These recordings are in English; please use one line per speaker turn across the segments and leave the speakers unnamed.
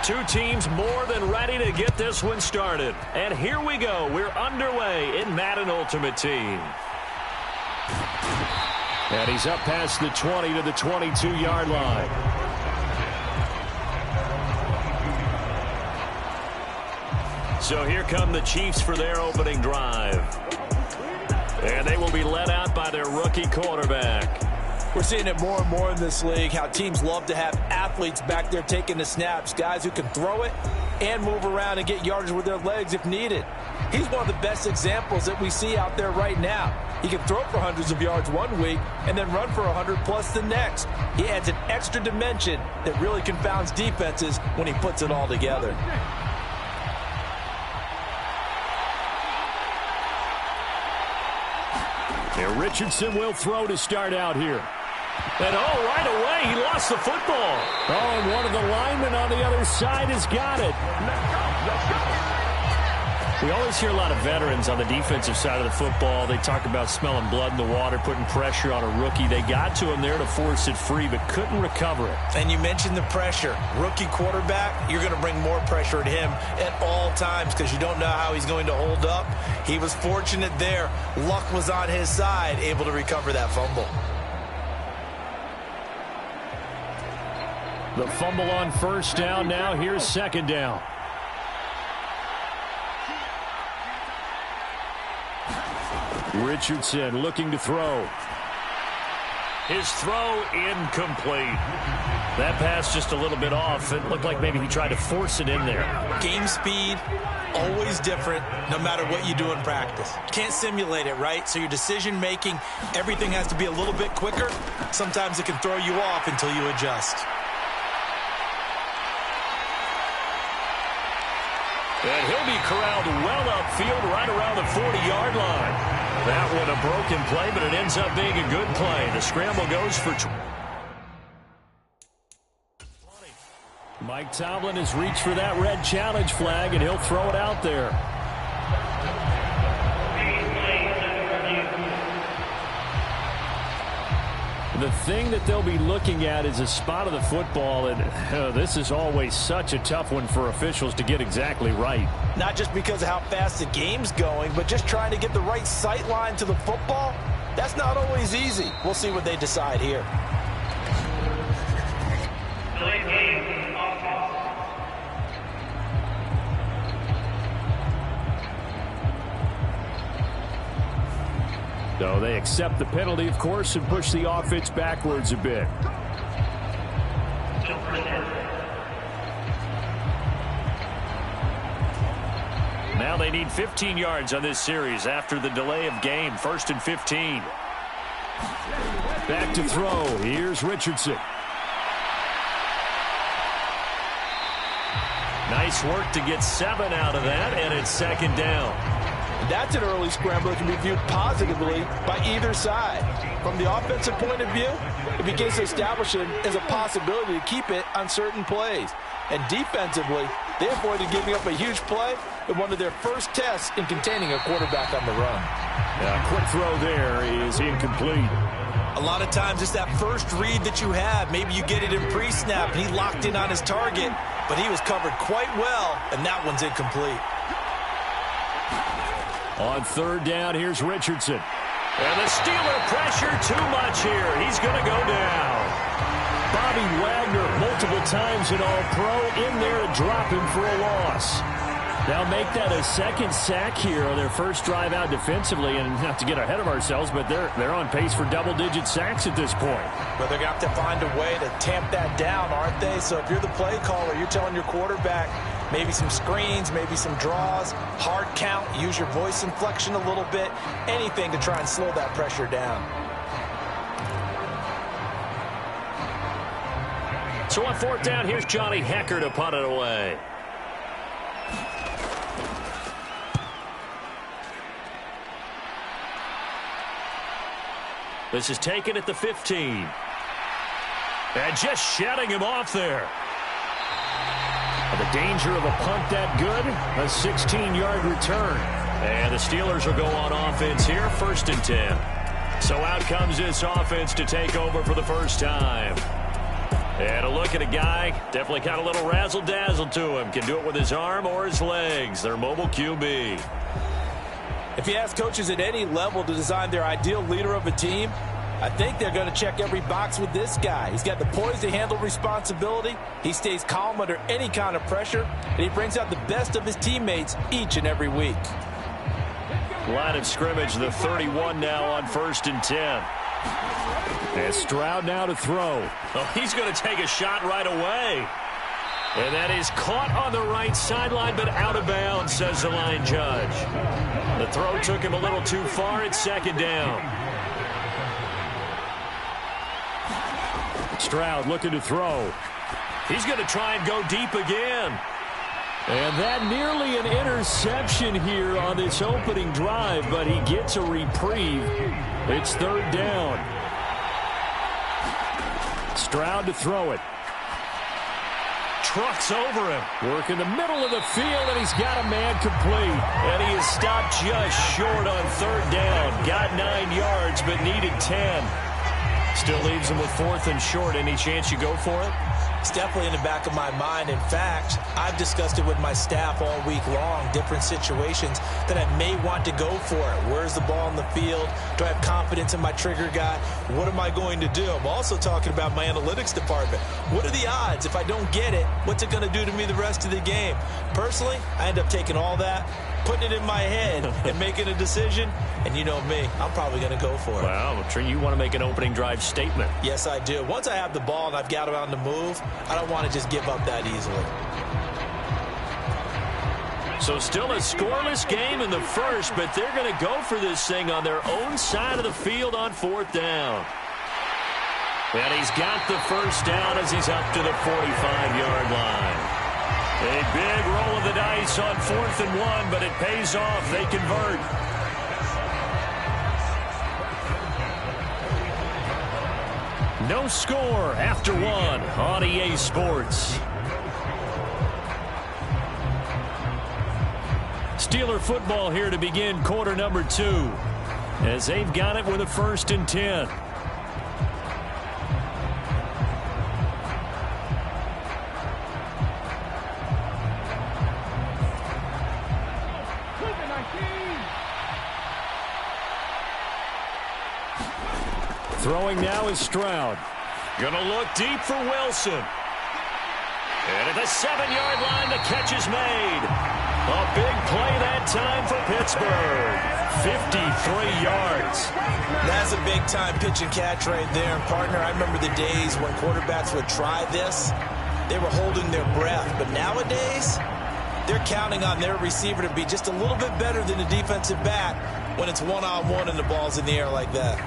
Two teams more than ready to get this one started. And here we go. We're underway in Madden Ultimate Team. And he's up past the 20 to the 22-yard line. So here come the Chiefs for their opening drive. And they will be led out by their rookie quarterback.
We're seeing it more and more in this league, how teams love to have athletes back there taking the snaps, guys who can throw it and move around and get yardage with their legs if needed. He's one of the best examples that we see out there right now. He can throw for hundreds of yards one week and then run for 100+ the next. He adds an extra dimension that really confounds defenses when he puts it all together.
Here Richardson will throw to start out here. And right away, he lost the football. And one of the linemen on the other side has got it. We always hear a lot of veterans on the defensive side of the football. They talk about smelling blood in the water, putting pressure on a rookie. They got to him there to force it free, but couldn't recover it.
And you mentioned the pressure. Rookie quarterback, you're going to bring more pressure at him at all times because you don't know how he's going to hold up. He was fortunate there. Luck was on his side, able to recover that fumble.
The fumble on first down. Now here's second down. Richardson looking to throw. His throw incomplete. That pass just a little bit off. It looked like maybe he tried to force it in there.
Game speed, always different, no matter what you do in practice. You can't simulate it, right? So your decision making, everything has to be a little bit quicker. Sometimes it can throw you off until you adjust.
And he'll be corralled well upfield right around the 40-yard line. That one a broken play, but it ends up being a good play. The scramble goes for 20. Mike Tomlin has reached for that red challenge flag, and he'll throw it out there. The thing that they'll be looking at is a spot of the football, and this is always such a tough one for officials to get exactly right.
Not just because of how fast the game's going, but just trying to get the right sight line to the football. That's not always easy. We'll see what they decide here.
So they accept the penalty, of course, and push the offense backwards a bit. Now they need 15 yards on this series after the delay of game. 1st and 15. Back to throw. Here's Richardson. Nice work to get 7 out of that, and it's second down.
That's an early scramble that can be viewed positively by either side. From the offensive point of view, it begins to establish it as a possibility to keep it on certain plays. And defensively, they avoided giving up a huge play in one of their first tests in containing a quarterback on the run.
Quick throw there is incomplete.
A lot of times it's that first read that you have. Maybe you get it in pre-snap, and he locked in on his target, but he was covered quite well, and that one's incomplete.
On third down, here's Richardson. And the Steeler pressure too much here. He's going to go down. Bobby Wagner, multiple times an All-Pro, in there to drop him for a loss. They'll make that a second sack here on their first drive out defensively. And not to get ahead of ourselves, but they're on pace for double-digit sacks at this point.
But they're going to have to find a way to tamp that down, aren't they? So if you're the play caller, you're telling your quarterback, maybe some screens, maybe some draws, hard count, use your voice inflection a little bit, anything to try and slow that pressure down.
So on fourth down, here's Johnny Hecker to punt it away. This is taken at the 15. And just shutting him off there. The danger of a punt that good, a 16-yard return. And the Steelers will go on offense here, 1st and 10. So out comes this offense to take over for the first time. And a look at a guy, definitely got a little razzle-dazzle to him. Can do it with his arm or his legs. Their mobile QB.
If you ask coaches at any level to design their ideal leader of a team, I think they're going to check every box with this guy. He's got the poise to handle responsibility. He stays calm under any kind of pressure, and he brings out the best of his teammates each and every week.
Line of scrimmage, the 31 now on 1st and 10. And Stroud now to throw. Oh, he's going to take a shot right away. And that is caught on the right sideline, but out of bounds, says the line judge. The throw took him a little too far. It's 2nd down. Stroud looking to throw. He's going to try and go deep again. And that nearly an interception here on this opening drive, but he gets a reprieve. It's 3rd down. Stroud to throw it. Trucks over him. Work in the middle of the field, and he's got a man complete. And he is stopped just short on 3rd down. Got 9 yards, but needed 10. Still leaves him with 4th and short. Any chance you go for it?
It's definitely in the back of my mind. In fact, I've discussed it with my staff all week long, different situations that I may want to go for it. Where's the ball in the field? Do I have confidence in my trigger guy? What am I going to do? I'm also talking about my analytics department. What are the odds? If I don't get it, what's it going to do to me the rest of the game? Personally, I end up taking all that, putting it in my head, and making a decision. And you know me, I'm probably going to go for it.
Wow, I'm sure you want to make an opening drive statement.
Yes, I do. Once I have the ball and I've got it on the move, I don't want to just give up that easily.
So still a scoreless game in the first, but they're going to go for this thing on their own side of the field on 4th down. And he's got the 1st down as he's up to the 45-yard line. A big roll of the dice on 4th and 1, but it pays off. They convert. No score after 1 on EA Sports. Steeler football here to begin quarter number 2, as they've got it with a 1st and 10. Throwing now is Stroud. Gonna look deep for Wilson. And at the 7-yard line, the catch is made. A big play that time for Pittsburgh. 53 yards.
That's a big-time pitch and catch right there. And, partner, I remember the days when quarterbacks would try this. They were holding their breath. But nowadays, they're counting on their receiver to be just a little bit better than the defensive back when it's one-on-one and the ball's in the air like that.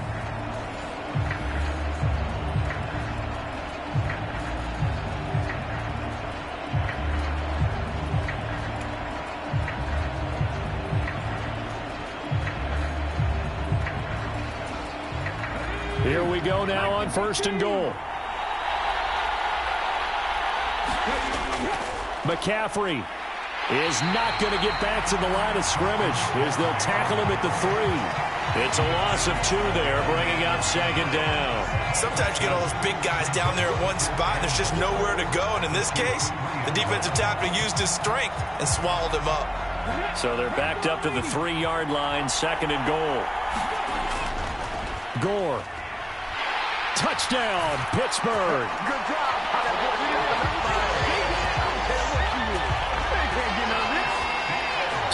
Here we go now on 1st and goal. McCaffrey is not going to get back to the line of scrimmage as they'll tackle him at the 3. It's a loss of 2 there, bringing up 2nd down.
Sometimes you get all those big guys down there in one spot, and there's just nowhere to go. And in this case, the defensive tackle used his strength and swallowed him up.
So they're backed up to the 3-yard line, 2nd and goal. Gore. Touchdown, Pittsburgh.
Good job.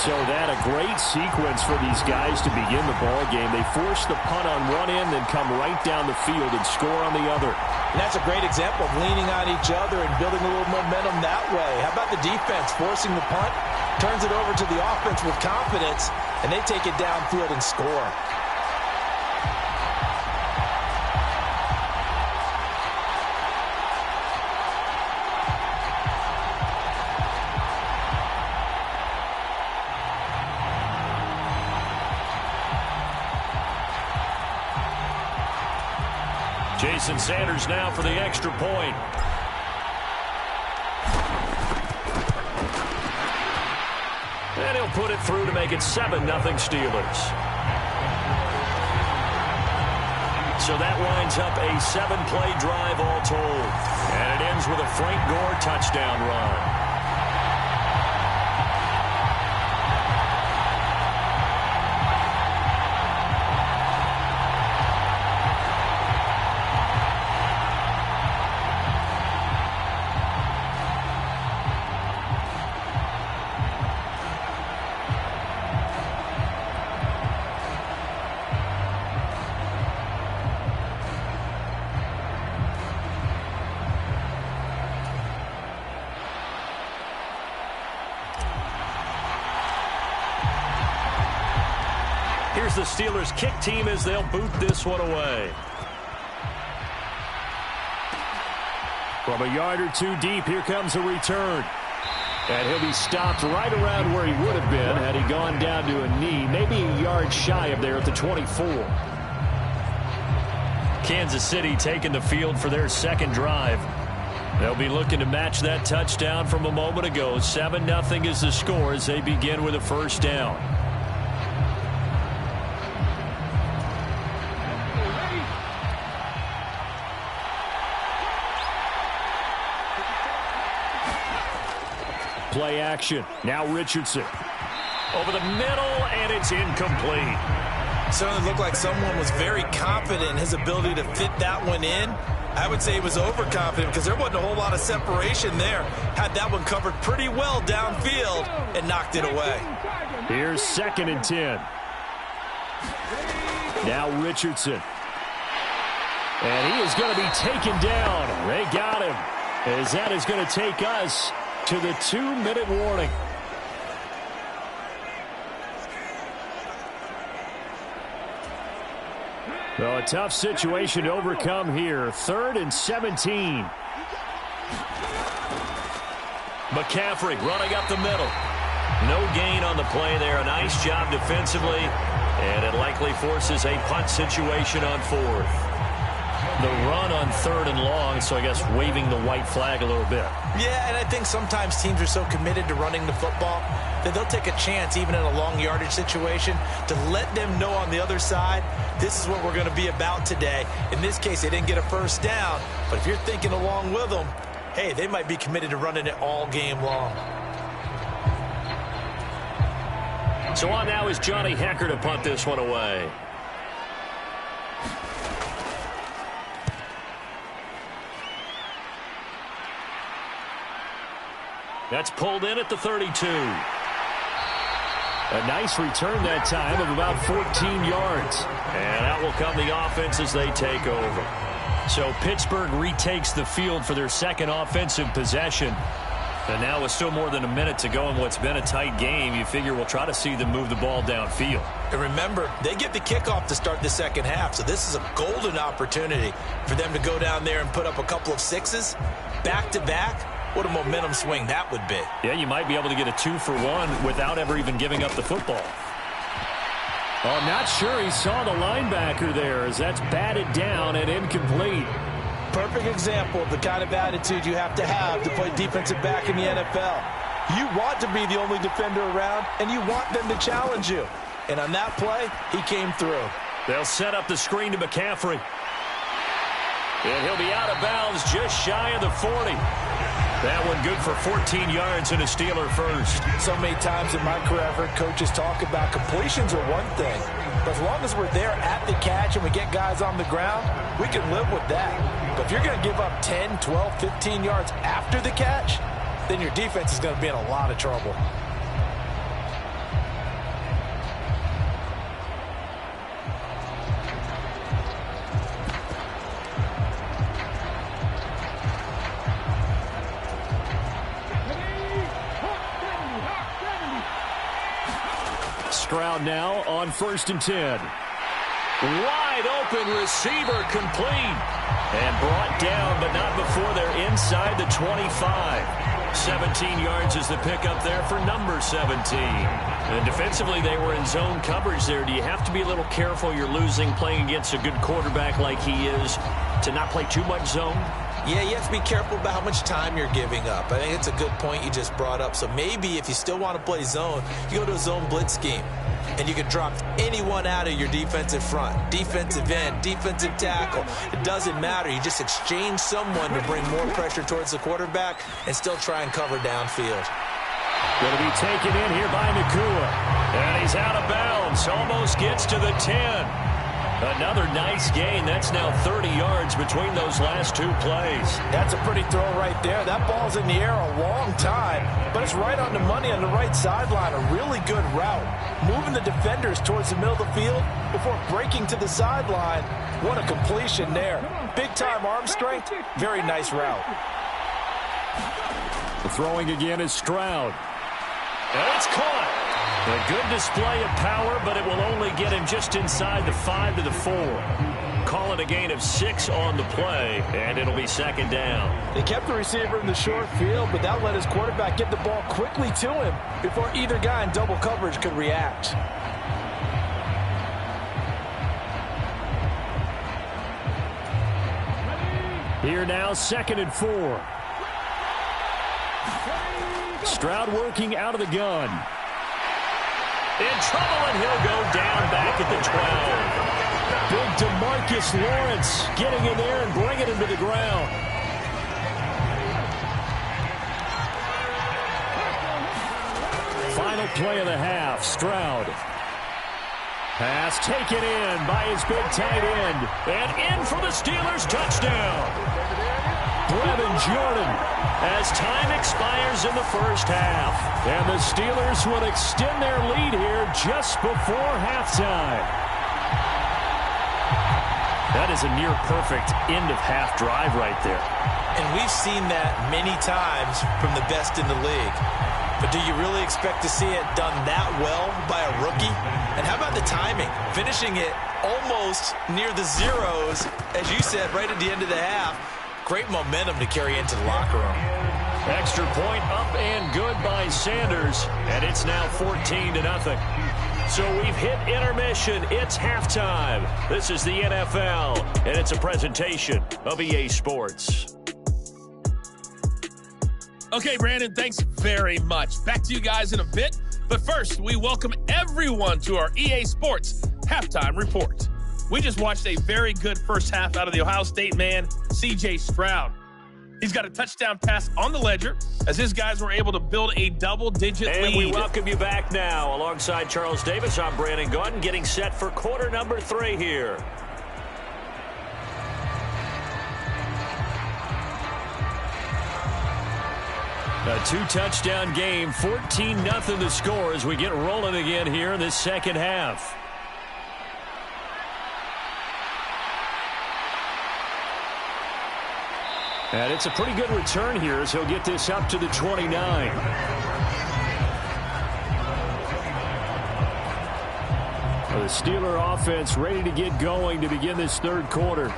So that a great sequence for these guys to begin the ball game. They force the punt on one end, then come right down the field and score on the other.
And that's a great example of leaning on each other and building a little momentum that way. How about the defense forcing the punt, turns it over to the offense with confidence, and they take it downfield and score.
Jason Sanders now for the extra point. And he'll put it through to make it 7-0 Steelers. So that winds up a 7-play drive all told. And it ends with a Frank Gore touchdown run. Here's the Steelers' kick team as they'll boot this one away. From a yard or two deep, here comes a return. And he'll be stopped right around where he would have been had he gone down to a knee, maybe a yard shy of there at the 24. Kansas City taking the field for their second drive. They'll be looking to match that touchdown from a moment ago. 7-0 is the score as they begin with a first down. Play action. Now Richardson. Over the middle, and it's incomplete.
Certainly looked like someone was very confident in his ability to fit that one in. I would say he was overconfident because there wasn't a whole lot of separation there. Had that one covered pretty well downfield and knocked it away.
Here's 2nd and 10. Now Richardson. And he is going to be taken down. They got him. As that is going to take us to the 2-minute warning. Well, a tough situation to overcome here. 3rd and 17. McCaffrey running up the middle. No gain on the play there. A nice job defensively. And it likely forces a punt situation on 4th. The run on 3rd and long, so I guess waving the white flag a little bit.
Yeah, and I think sometimes teams are so committed to running the football that they'll take a chance, even in a long yardage situation, to let them know on the other side, this is what we're going to be about today. In this case, they didn't get a first down, but if you're thinking along with them, hey, they might be committed to running it all game long.
So on now is Johnny Hecker to punt this one away. That's pulled in at the 32. A nice return that time of about 14 yards. And out will come the offense as they take over. So Pittsburgh retakes the field for their second offensive possession. And now with still more than a minute to go in what's been a tight game, you figure we'll try to see them move the ball downfield. And remember, they get the kickoff to start the second half, so this is a golden opportunity for them to go down there and put up a couple of sixes back-to-back. What a momentum swing that would be. Yeah, you might be able to get a 2-for-1 without ever even giving up the football. Oh, not sure he saw the linebacker there as that's batted down and incomplete. Perfect example of the kind of attitude you have to play defensive back in the NFL. You want to be the only defender around, and you want them to challenge you. And on that play, he came through. They'll set up the screen to McCaffrey. And he'll be out of bounds just shy of the 40. That one good for 14 yards and a Steeler first. So many times in my career, I've heard coaches talk about completions are one thing. But as long as we're there at the catch and we get guys on the ground, we can live with that. But if you're going to give up 10, 12, 15 yards after the catch, then your defense is going to be in a lot of trouble. Stroud now on 1st and 10. Wide open receiver complete. And brought down, but not before they're inside the 25. 17 yards is the pickup there for number 17. And defensively, they were in zone coverage there. Do you have to be a little careful you're losing playing against a good quarterback like he is to not play too much zone?
Yeah, you have to be careful about how much time you're giving up. I think it's a good point you just brought up. So maybe if you still want to play zone, you go to a zone blitz scheme. And you can drop anyone out of your defensive front. Defensive end, defensive tackle. It doesn't matter. You just exchange someone to bring more pressure towards the quarterback and still try and cover downfield.
Going to be taken in here by Nakua. And he's out of bounds. Almost gets to the 10. Another nice gain. That's now 30 yards between those last two plays.
That's a pretty throw right there. That ball's in the air a long time, but it's right on the money on the right sideline. A really good route. Moving the defenders towards the middle of the field before breaking to the sideline. What a completion there. Big-time arm strength. Very nice route.
The throwing again is Stroud. And it's caught. A good display of power, but it will only get him just inside the 5 to the 4. Call it a gain of 6 on the play, and it'll be second down.
They kept the receiver in the short field, but that let his quarterback get the ball quickly to him before either guy in double coverage could react.
Here now, 2nd and 4. Stroud working out of the gun. In trouble, and he'll go down back at the 12. Big DeMarcus Lawrence getting in there and bringing him to the ground. Final play of the half, Stroud. Pass taken in by his big tight end. And in for the Steelers, touchdown. Brevin Jordan, as time expires in the first half. And the Steelers will extend their lead here just before halftime. That is a near-perfect end-of-half drive right there.
And we've seen that many times from the best in the league. But do you really expect to see it done that well by a rookie? And how about the timing? Finishing it almost near the zeros, as you said, right at the end of the half. Great momentum to carry into the locker room.
Extra point up and good by Sanders, and it's now 14-0. So we've hit intermission. It's halftime. This is the NFL, and it's a presentation of EA Sports.
Okay, Brandon, thanks very much. Back to you guys in a bit. But first, we welcome everyone to our EA Sports Halftime Report. We just watched a very good first half out of the Ohio State man, C.J. Stroud. He's got a touchdown pass on the ledger as his guys were able to build a double-digit lead.
And we welcome you back now. Alongside Charles Davis, I'm Brandon Gaudin, getting set for quarter number 3 here. A 2-touchdown game, 14-0 the score as we get rolling again here in this second half. And it's a pretty good return here as he'll get this up to the 29. Well, the Steeler offense ready to get going to begin this third quarter.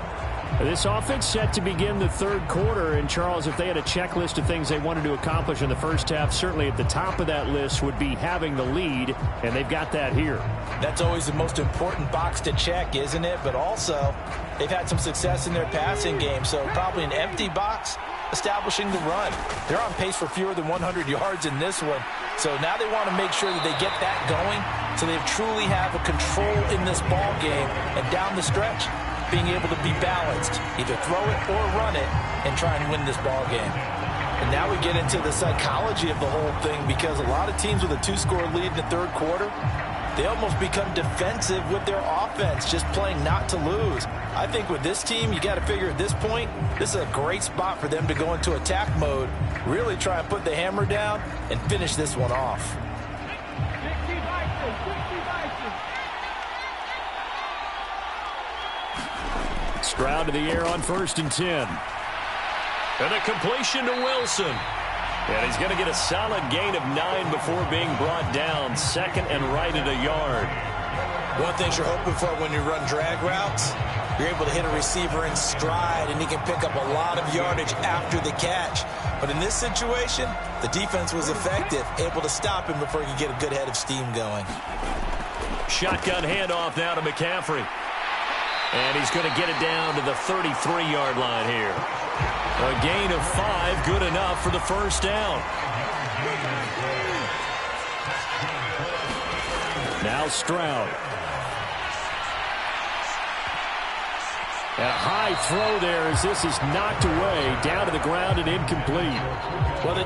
This offense set to begin the third quarter. And, Charles, if they had a checklist of things they wanted to accomplish in the first half, certainly at the top of that list would be having the lead, and they've got that here.
That's always the most important box to check, isn't it? But also, they've had some success in their passing game, so probably an empty box establishing the run. They're on pace for fewer than 100 yards in this one, so now they want to make sure that they get that going so they truly have a control in this ball game and down the stretch, being able to be balanced, either throw it or run it, and try and win this ball game. And now we get into the psychology of the whole thing, because a lot of teams with a 2-score lead in the third quarter, they almost become defensive with their offense, just playing not to lose. I think with this team, you got to figure at this point, this is a great spot for them to go into attack mode, really try and put the hammer down and finish this one off.
Stroud to the air on 1st and 10. And a completion to Wilson. And he's going to get a solid gain of 9 before being brought down. 2nd and right at a yard.
One thing you're hoping for when you run drag routes, you're able to hit a receiver in stride, and he can pick up a lot of yardage after the catch. But in this situation, the defense was effective, able to stop him before he could get a good head of steam going.
Shotgun handoff now to McCaffrey. And he's going to get it down to the 33-yard line here. A gain of 5, good enough for the first down. Now Stroud. And a high throw there as this is knocked away, down to the ground and incomplete.
Well, they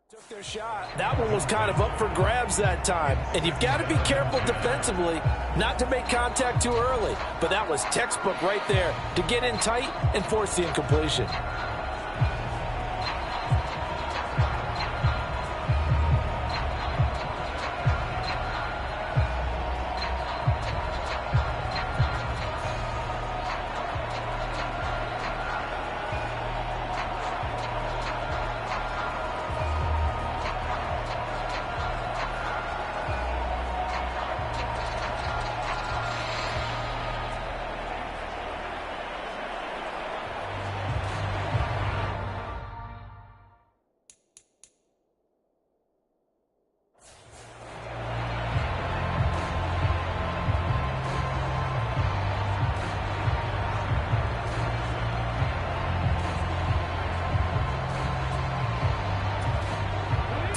took their shot. That one was kind of up for grabs that time. And you've got to be careful defensively not to make contact too early. But that was textbook right there to get in tight and force the incompletion.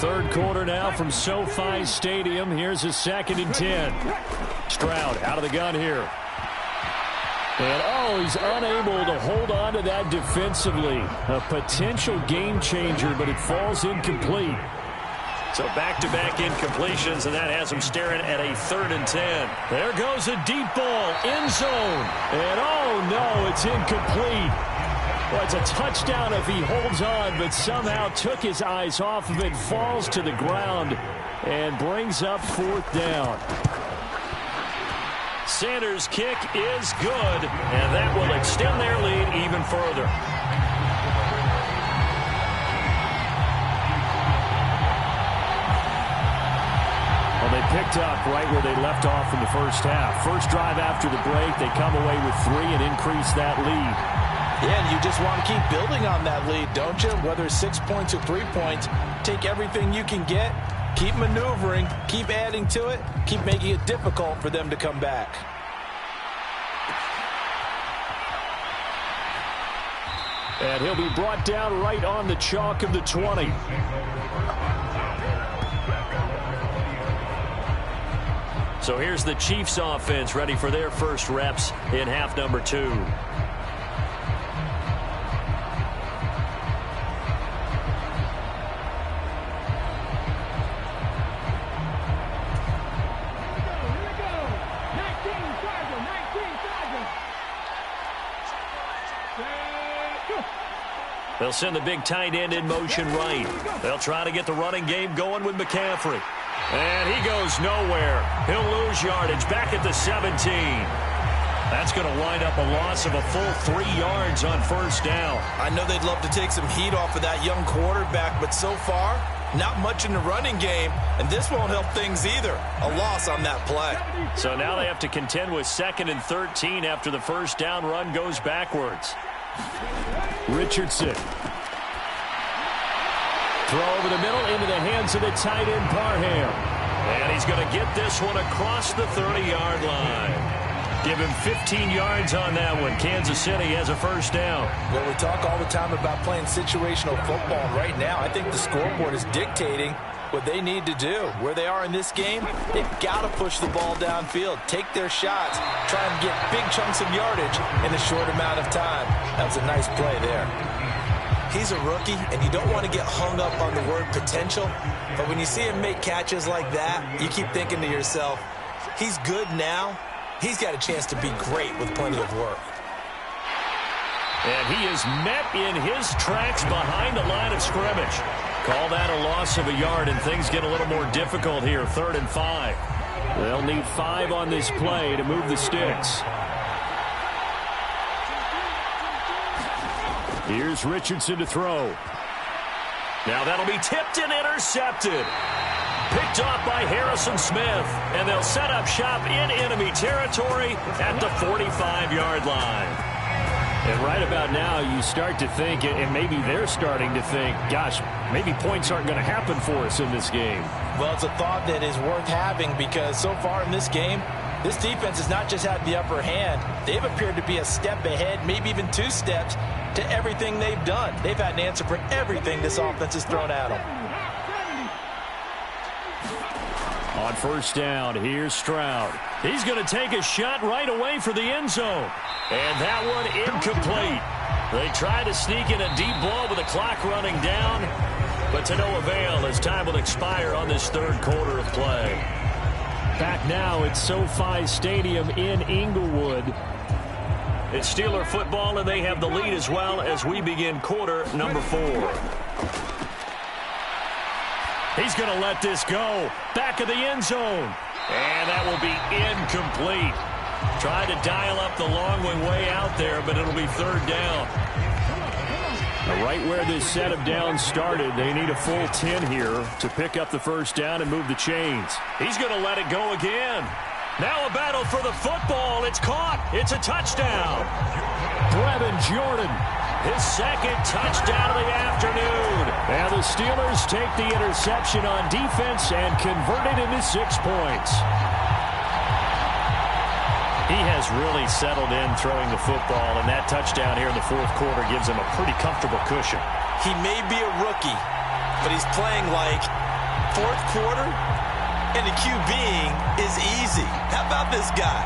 Third quarter now from SoFi Stadium. Here's a 2nd and 10. Stroud out of the gun here. And, he's unable to hold on to that defensively. A potential game changer, but it falls incomplete. So back-to-back incompletions, and that has him staring at a 3rd and 10. There goes a deep ball, end zone. And, no, it's incomplete. Well, it's a touchdown if he holds on, but somehow took his eyes off of it, falls to the ground, and brings up 4th down. Sanders' kick is good, and that will extend their lead even further. Well, they picked up right where they left off in the first half. First drive after the break, they come away with 3 and increase that lead.
Yeah, and you just want to keep building on that lead, don't you? Whether it's 6 points or 3 points, take everything you can get, keep maneuvering, keep adding to it, keep making it difficult for them to come back.
And he'll be brought down right on the chalk of the 20. So here's the Chiefs offense ready for their first reps in half number 2. They'll send the big tight end in motion right. They'll try to get the running game going with McCaffrey. And he goes nowhere. He'll lose yardage back at the 17. That's going to wind up a loss of a full 3 yards on first down.
I know they'd love to take some heat off of that young quarterback, but so far, not much in the running game, and this won't help things either. A loss on that play.
So now they have to contend with 2nd and 13 after the first down run goes backwards. Richardson. Throw over the middle into the hands of the tight end Parham. And he's going to get this one across the 30-yard line. Give him 15 yards on that one. Kansas City has a first down.
Well, we talk all the time about playing situational football, and right now I think the scoreboard is dictating what they need to do. Where they are in this game, they've got to push the ball downfield, take their shots, try and get big chunks of yardage in a short amount of time. That was a nice play there. He's a rookie, and you don't want to get hung up on the word potential, but when you see him make catches like that, you keep thinking to yourself, he's good now. He's got a chance to be great with plenty of work.
And he is met in his tracks behind the line of scrimmage. Call that a loss of a yard, and things get a little more difficult here. 3rd and 5. They'll need 5 on this play to move the sticks. Here's Richardson to throw. Now that'll be tipped and intercepted. Picked off by Harrison Smith, and they'll set up shop in enemy territory at the 45-yard line. And right about now, you start to think, and maybe they're starting to think, gosh, maybe points aren't going to happen for us in this game.
Well, it's a thought that is worth having because so far in this game, this defense has not just had the upper hand. They've appeared to be a step ahead, maybe even 2 steps to everything they've done. They've had an answer for everything this offense has thrown at them.
On first down, here's Stroud. He's going to take a shot right away for the end zone. And that one incomplete. They try to sneak in a deep ball with the clock running down, but to no avail as time will expire on this third quarter of play. Back now at SoFi Stadium in Inglewood. It's Steeler football, and they have the lead as well as we begin quarter number 4. He's going to let this go. Back of the end zone. And that will be incomplete. Tried to dial up the long one way out there, but it'll be third down. Now, right where this set of downs started, they need a full 10 here to pick up the first down and move the chains. He's going to let it go again. Now a battle for the football. It's caught. It's a touchdown. Brevin Jordan, his second touchdown of the afternoon. And the Steelers take the interception on defense and convert it into 6 points. He has really settled in throwing the football, and that touchdown here in the fourth quarter gives him a pretty comfortable cushion.
He may be a rookie, but he's playing like fourth quarter, and the QBing is easy. How about this guy?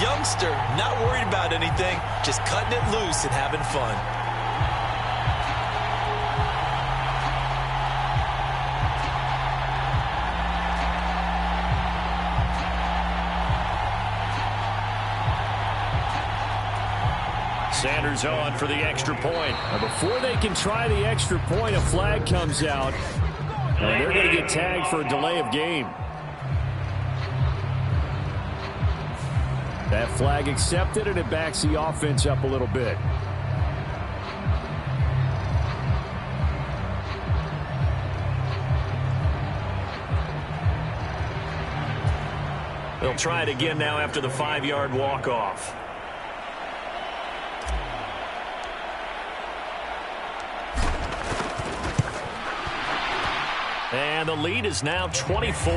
Youngster, not worried about anything, just cutting it loose and having fun.
Sanders on for the extra point. Now before they can try the extra point, a flag comes out, and they're going to get tagged for a delay of game. That flag accepted, and it backs the offense up a little bit. They'll try it again now after the 5-yard walk-off. And the lead is now 24.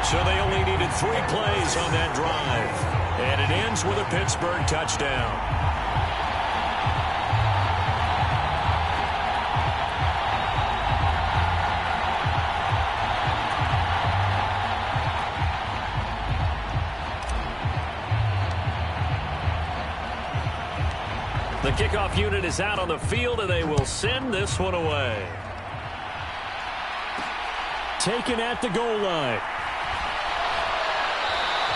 So they only needed 3 plays on that drive. And it ends with a Pittsburgh touchdown. The kickoff unit is out on the field, and they will send this one away. Taken at the goal line.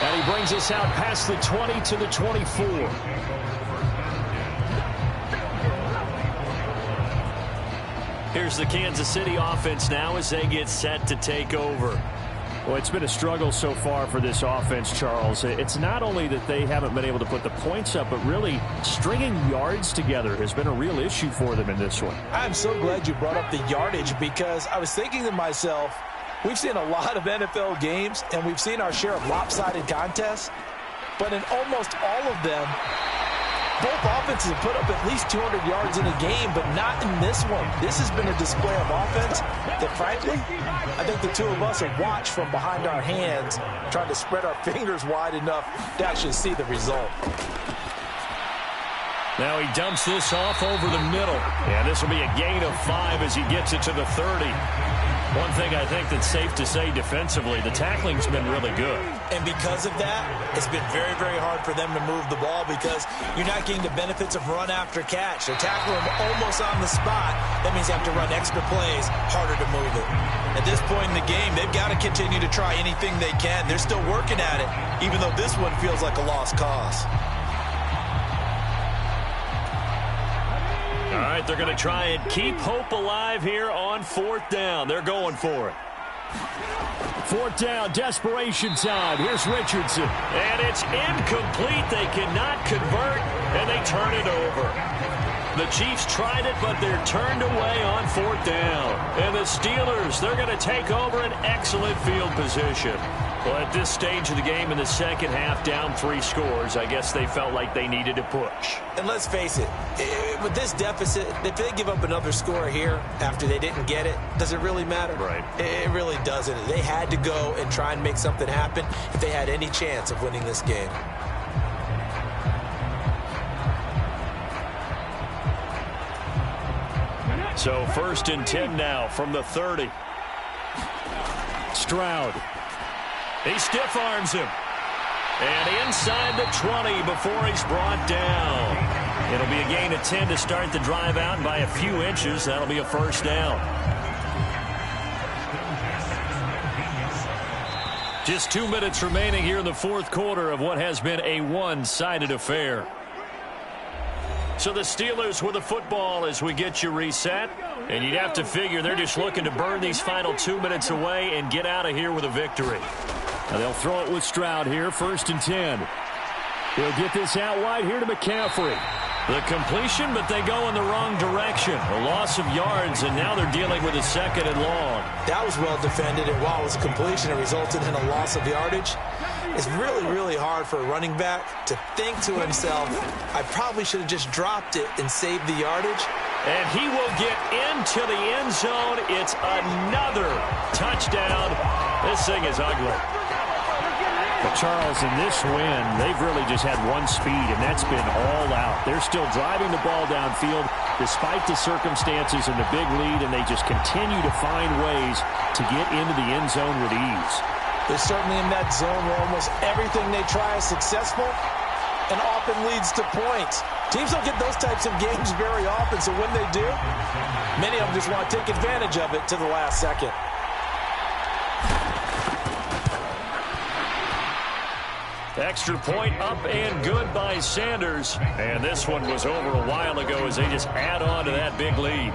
And he brings us out past the 20 to the 24. Here's the Kansas City offense now as they get set to take over. Well, it's been a struggle so far for this offense, Charles. It's not only that they haven't been able to put the points up, but really stringing yards together has been a real issue for them in this one.
I'm so glad you brought up the yardage because I was thinking to myself, we've seen a lot of NFL games, and we've seen our share of lopsided contests, but in almost all of them, both offenses have put up at least 200 yards in a game, but not in this one. This has been a display of offense that, frankly, I think the two of us have watched from behind our hands, trying to spread our fingers wide enough to actually see the result.
Now he dumps this off over the middle. And this will be a gain of 5 as he gets it to the 30. One thing I think that's safe to say defensively, the tackling's been really good.
And because of that, it's been very, very hard for them to move the ball because you're not getting the benefits of run after catch. They're tackling them almost on the spot. That means they have to run extra plays, harder to move it. At this point in the game, they've got to continue to try anything they can. They're still working at it, even though this one feels like a lost cause.
All right, they're going to try and keep hope alive here on 4th down. They're going for it. 4th down, desperation time. Here's Richardson. And it's incomplete. They cannot convert, and they turn it over. The Chiefs tried it, but they're turned away on 4th down. And the Steelers, they're going to take over an excellent field position. Well, at this stage of the game in the second half, down 3 scores, I guess they felt like they needed to push.
And let's face it, with this deficit, if they give up another score here after they didn't get it, does it really matter?
Right.
It really doesn't. They had to go and try and make something happen if they had any chance of winning this game.
So 1st and 10 now from the 30. Stroud. He stiff arms him. And inside the 20 before he's brought down. It'll be a gain of 10 to start the drive out, and by a few inches, that'll be a 1st down. Just 2 minutes remaining here in the 4th quarter of what has been a one-sided affair. So the Steelers with the football as we get you reset. And you'd have to figure they're just looking to burn these final 2 minutes away and get out of here with a victory. Now they'll throw it with Stroud here, 1st and 10. He'll get this out wide here to McCaffrey. The completion, but they go in the wrong direction. A loss of yards, and now they're dealing with a 2nd and long.
That was well defended, and while it was a completion, it resulted in a loss of yardage. It's really, really hard for a running back to think to himself, I probably should have just dropped it and saved the yardage.
And he will get into the end zone. It's another touchdown. This thing is ugly. But Charles, in this win, they've really just had one speed, and that's been all out. They're still driving the ball downfield despite the circumstances and the big lead, and they just continue to find ways to get into the end zone with ease.
They're certainly in that zone where almost everything they try is successful and often leads to points. Teams don't get those types of games very often, so when they do, many of them just want to take advantage of it to the last second.
Extra point up and good by Sanders. And this one was over a while ago as they just add on to that big lead.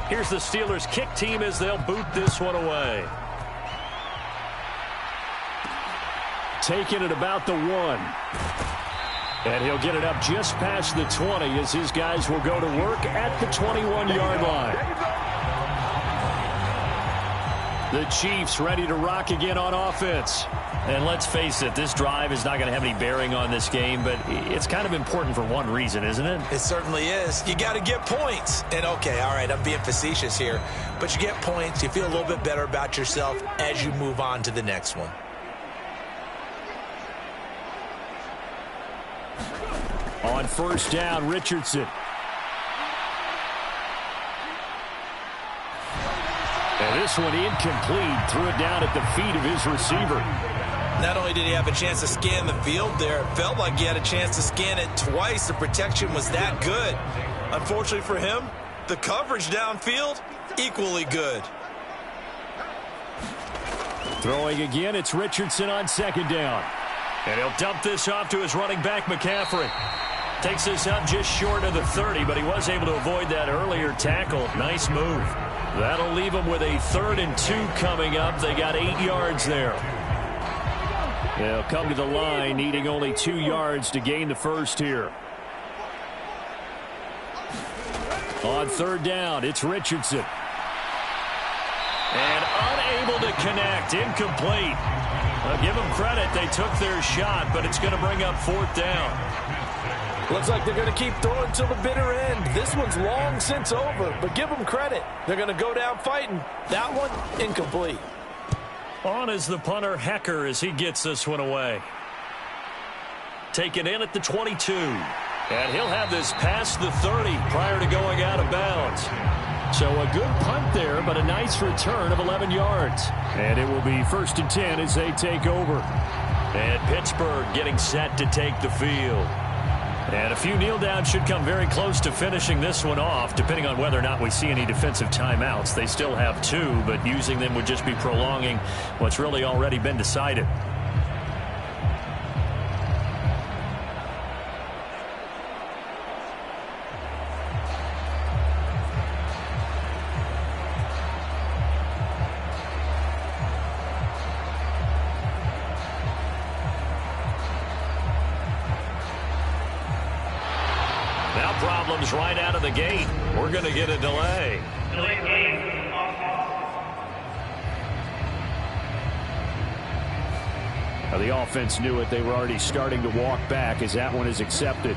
Here's the Steelers kick team as they'll boot this one away. Taking it about the 1. And he'll get it up just past the 20 as his guys will go to work at the 21-yard line. The Chiefs ready to rock again on offense. And let's face it, this drive is not going to have any bearing on this game, but it's kind of important for one reason, isn't it?
It certainly is. You got to get points. And, okay, all right, I'm being facetious here, but you get points, you feel a little bit better about yourself as you move on to the next one.
On 1st down, Richardson. And this one incomplete. Threw it down at the feet of his receiver.
Not only did he have a chance to scan the field there, it felt like he had a chance to scan it twice. The protection was that good. Unfortunately for him, the coverage downfield, equally good.
Throwing again, it's Richardson on 2nd down. And he'll dump this off to his running back, McCaffrey. Takes this up just short of the 30, but he was able to avoid that earlier tackle. Nice move. That'll leave him with a 3rd and 2 coming up. They got 8 yards there. They'll come to the line, needing only 2 yards to gain the first here. On 3rd down, it's Richardson. And unable to connect, incomplete. I'll give them credit, they took their shot, but it's going to bring up 4th down.
Looks like they're going to keep throwing till the bitter end. This one's long since over, but give them credit. They're going to go down fighting. That one, incomplete.
On is the punter, Hecker, as he gets this one away. Taken in at the 22. And he'll have this past the 30 prior to going out of bounds. So a good punt there, but a nice return of 11 yards. And it will be 1st and 10 as they take over. And Pittsburgh getting set to take the field. And a few kneel downs should come very close to finishing this one off, depending on whether or not we see any defensive timeouts. They still have 2, but using them would just be prolonging what's really already been decided. comes right out of the gate. We're going to get a delay. Now, the offense knew it. They were already starting to walk back as that one is accepted.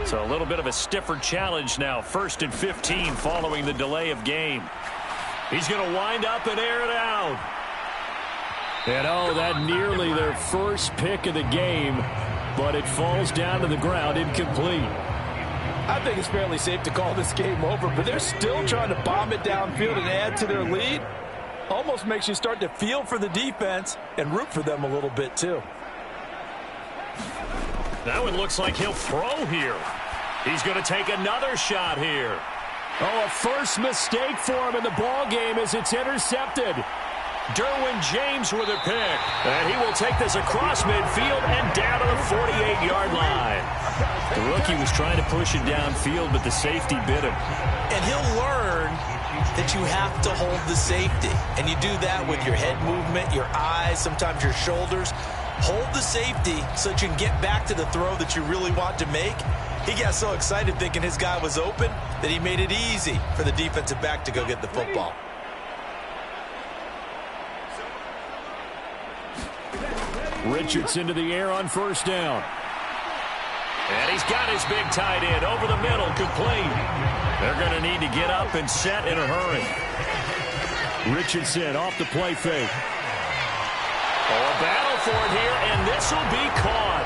So a little bit of a stiffer challenge now. 1st and 15 following the delay of game. He's going to wind up and air it out. And oh, that nearly their first pick of the game, but it falls down to the ground incomplete.
I think it's fairly safe to call this game over, but they're still trying to bomb it downfield and add to their lead. Almost makes you start to feel for the defense and root for them a little bit too.
That one looks like he'll throw here. He's going to take another shot here. Oh, a first mistake for him in the ball game as it's intercepted. Derwin James with a pick. And he will take this across midfield and down to the 48-yard line. The rookie was trying to push it downfield, but the safety bit him.
And he'll learn that you have to hold the safety. And you do that with your head movement, your eyes, sometimes your shoulders. Hold the safety so that you can get back to the throw that you really want to make. He got so excited thinking his guy was open that he made it easy for the defensive back to go get the football.
Richardson to the air on 1st down. And he's got his big tight end over the middle, complete. They're going to need to get up and set in a hurry. Richardson off the play fake. Oh, a battle for it here, and this will be caught.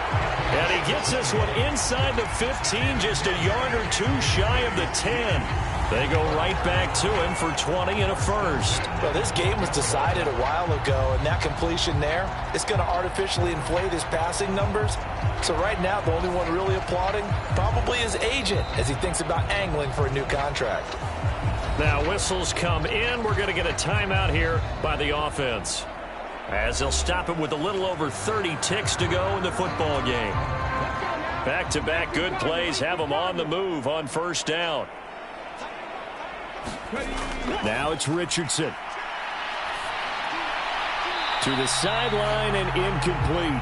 And he gets this one inside the 15, just a yard or two shy of the 10. They go right back to him for 20 and a first.
Well, this game was decided a while ago, and that completion there is going to artificially inflate his passing numbers. So right now, the only one really applauding probably his agent as he thinks about angling for a new contract.
Now whistles come in. We're going to get a timeout here by the offense, as they'll stop it with a little over 30 ticks to go in the football game. Back-to-back good plays have them on the move on 1st down. Now it's Richardson. To the sideline and incomplete.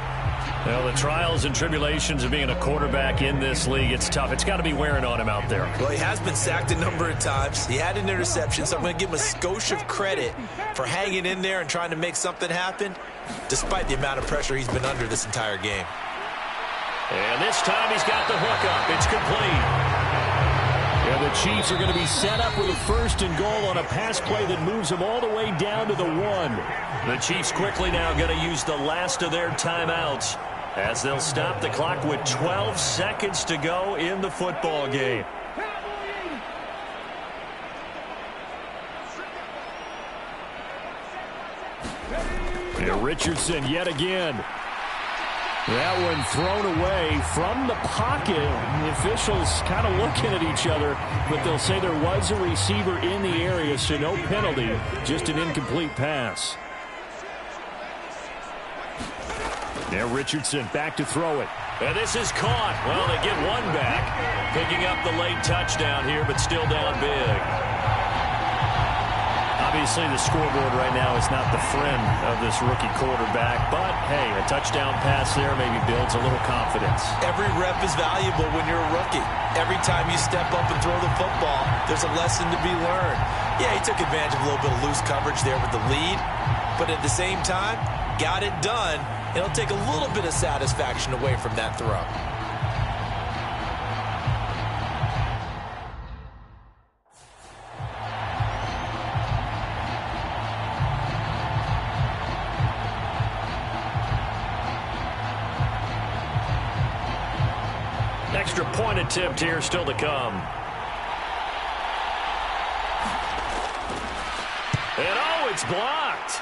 Well, the trials and tribulations of being a quarterback in this league, it's tough. It's got to be wearing on him out there.
Well, he has been sacked a number of times. He had an interception, so I'm going to give him a skosh of credit for hanging in there and trying to make something happen, despite the amount of pressure he's been under this entire game.
And this time he's got the hook up. It's complete. And the Chiefs are going to be set up with a 1st and goal on a pass play that moves them all the way down to the 1. The Chiefs quickly now going to use the last of their timeouts as they'll stop the clock with 12 seconds to go in the football game. And Richardson yet again. That one thrown away from the pocket. The officials kind of looking at each other, but they'll say there was a receiver in the area, so no penalty, just an incomplete pass. Now Richardson back to throw it. And this is caught. Well, they get one back, picking up the late touchdown here, but still down big. Obviously, the scoreboard right now is not the friend of this rookie quarterback, but, hey, a touchdown pass there maybe builds a little confidence.
Every rep is valuable when you're a rookie. Every time you step up and throw the football, there's a lesson to be learned. Yeah, he took advantage of a little bit of loose coverage there with the lead, but at the same time, got it done. It'll take a little bit of satisfaction away from that throw.
Extra point attempt here still to come. And oh, it's blocked.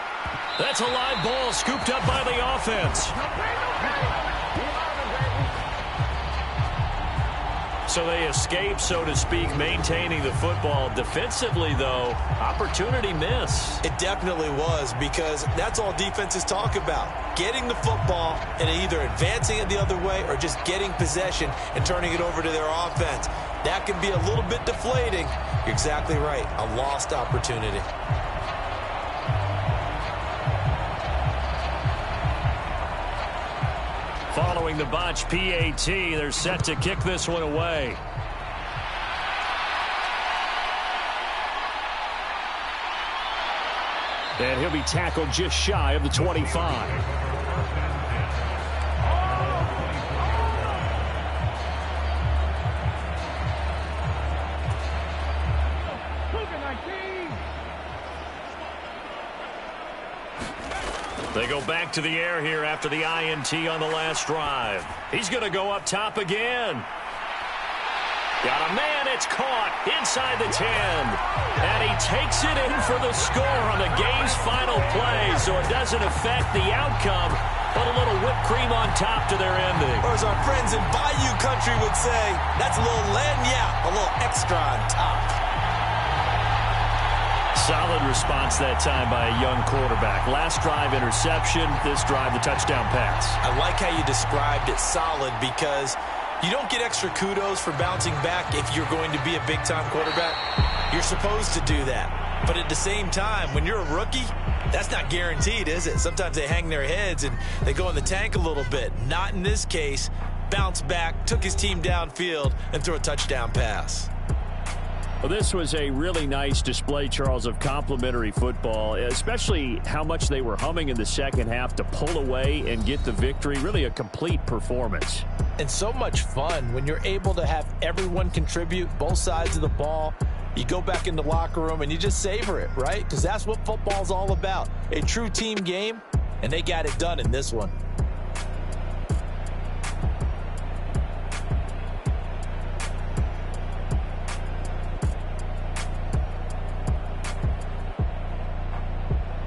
That's a live ball scooped up by the offense. So they escape, so to speak, maintaining the football. Defensively, though, opportunity miss.
It definitely was, because that's all defenses talk about. Getting the football and either advancing it the other way or just getting possession and turning it over to their offense. That can be a little bit deflating. You're exactly right. A lost opportunity.
Following the botch PAT, they're set to kick this one away. And he'll be tackled just shy of the 25. They go back to the air here after the INT on the last drive. He's going to go up top again. Got a man, it's caught inside the 10. And he takes it in for the score on the game's final play, so it doesn't affect the outcome, but a little whipped cream on top to their ending.
Or as our friends in Bayou Country would say, that's a little lagniappe, a little extra on top.
Solid response that time by a young quarterback. Last drive, interception. This drive, the touchdown pass.
I like how you described it, solid, because you don't get extra kudos for bouncing back if you're going to be a big-time quarterback. You're supposed to do that. But at the same time, when you're a rookie, that's not guaranteed, is it? Sometimes they hang their heads and they go in the tank a little bit. Not in this case. Bounced back, took his team downfield, and threw a touchdown pass.
Well, this was a really nice display, Charles, of complimentary football, especially how much they were humming in the second half to pull away and get the victory. Really a complete performance.
And so much fun when you're able to have everyone contribute, both sides of the ball. You go back in the locker room and you just savor it, right? Because that's what football's all about. A true team game, and they got it done in this one.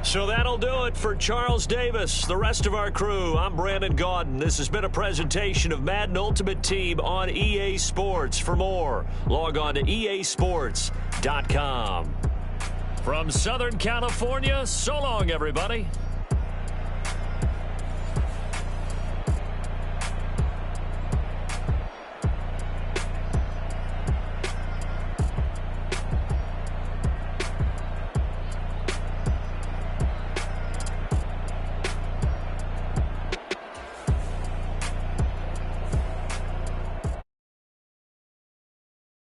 So that'll do it for Charles Davis, the rest of our crew. I'm Brandon Gaudin. This has been a presentation of Madden Ultimate Team on EA Sports. For more, log on to easports.com. From Southern California, so long, everybody.